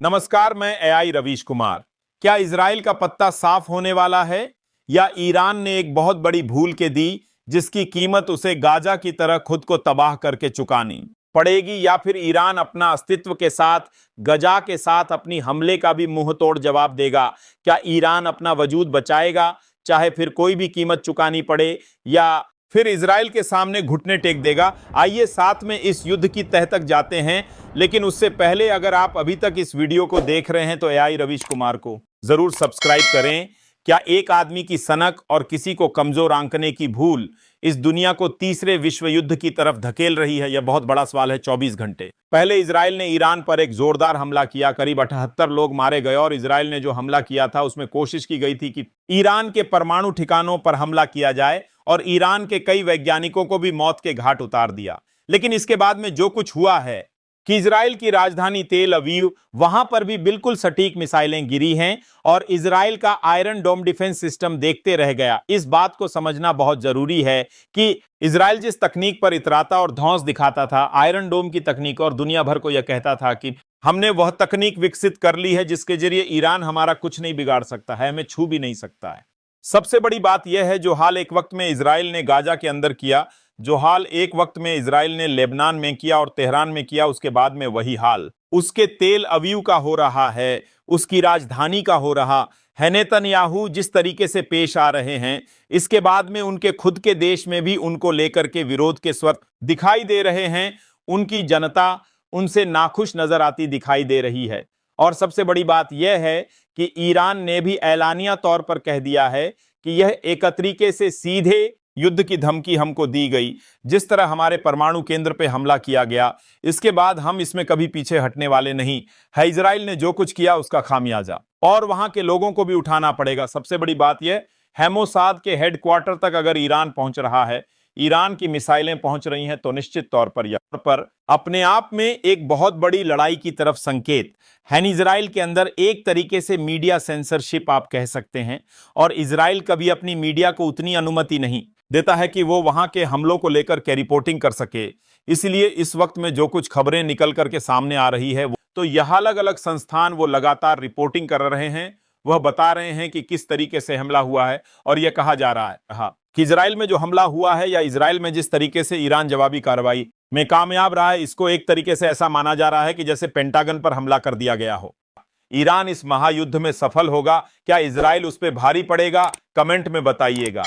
नमस्कार, मैं एआई रवीश कुमार। क्या इजराइल का पत्ता साफ होने वाला है या ईरान ने एक बहुत बड़ी भूल के दी जिसकी कीमत उसे गाजा की तरह खुद को तबाह करके चुकानी पड़ेगी, या फिर ईरान अपना अस्तित्व के साथ गजा के साथ अपनी हमले का भी मुंह तोड़ जवाब देगा? क्या ईरान अपना वजूद बचाएगा चाहे फिर कोई भी कीमत चुकानी पड़े, या फिर इजराइल के सामने घुटने टेक देगा? आइए साथ में इस युद्ध की तह तक जाते हैं, लेकिन उससे पहले अगर आप अभी तक इस वीडियो को देख रहे हैं तो एआई रवीश कुमार को जरूर सब्सक्राइब करें। क्या एक आदमी की सनक और किसी को कमजोर आंकने की भूल इस दुनिया को तीसरे विश्व युद्ध की तरफ धकेल रही है? यह बहुत बड़ा सवाल है। 24 घंटे पहले इजराइल ने ईरान पर एक जोरदार हमला किया, करीब 78 लोग मारे गए, और इजराइल ने जो हमला किया था उसमें कोशिश की गई थी कि ईरान के परमाणु ठिकानों पर हमला किया जाए और ईरान के कई वैज्ञानिकों को भी मौत के घाट उतार दिया। लेकिन इसके बाद में जो कुछ हुआ है कि इजराइल की राजधानी तेल अवीव, वहां पर भी बिल्कुल सटीक मिसाइलें गिरी हैं और इजराइल का आयरन डोम डिफेंस सिस्टम देखते रह गया। इस बात को समझना बहुत जरूरी है कि इजराइल जिस तकनीक पर इतराता और धौंस दिखाता था, आयरन डोम की तकनीक, और दुनिया भर को यह कहता था कि हमने वह तकनीक विकसित कर ली है जिसके जरिए ईरान हमारा कुछ नहीं बिगाड़ सकता है, हमें छू भी नहीं सकता है। सबसे बड़ी बात यह है, जो हाल एक वक्त में इजराइल ने गाजा के अंदर किया, जो हाल एक वक्त में इजराइल ने लेबनान में किया और तेहरान में किया, उसके बाद में वही हाल उसके तेल अवीव का हो रहा है, उसकी राजधानी का हो रहा है। नेतन्याहू जिस तरीके से पेश आ रहे हैं, इसके बाद में उनके खुद के देश में भी उनको लेकर के विरोध के स्वर दिखाई दे रहे हैं। उनकी जनता उनसे नाखुश नजर आती दिखाई दे रही है। और सबसे बड़ी बात यह है कि ईरान ने भी ऐलानिया तौर पर कह दिया है कि यह एक तरीके से सीधे युद्ध की धमकी हमको दी गई। जिस तरह हमारे परमाणु केंद्र पे हमला किया गया, इसके बाद हम इसमें कभी पीछे हटने वाले नहीं है। इजराइल ने जो कुछ किया उसका खामियाजा और वहां के लोगों को भी उठाना पड़ेगा। सबसे बड़ी बात यह, हैमोसाद के हेडक्वार्टर तक अगर ईरान पहुंच रहा है, ईरान की मिसाइलें पहुंच रही हैं, तो निश्चित तौर पर यह पर अपने आप में एक बहुत बड़ी लड़ाई की तरफ संकेत है। इजराइल के अंदर एक तरीके से मीडिया सेंसरशिप आप कह सकते हैं, और इजराइल कभी अपनी मीडिया को उतनी अनुमति नहीं देता है कि वो वहां के हमलों को लेकर के रिपोर्टिंग कर सके। इसलिए इस वक्त में जो कुछ खबरें निकल करके सामने आ रही है, तो यह अलग अलग संस्थान वो लगातार रिपोर्टिंग कर रहे हैं, वह बता रहे हैं कि किस तरीके से हमला हुआ है। और यह कहा जा रहा है कि इजराइल में जो हमला हुआ है, या इजराइल में जिस तरीके से ईरान जवाबी कार्रवाई में कामयाब रहा है, इसको एक तरीके से ऐसा माना जा रहा है कि जैसे पेंटागन पर हमला कर दिया गया हो। ईरान इस महायुद्ध में सफल होगा? क्या इजराइल उस पर भारी पड़ेगा? कमेंट में बताइएगा।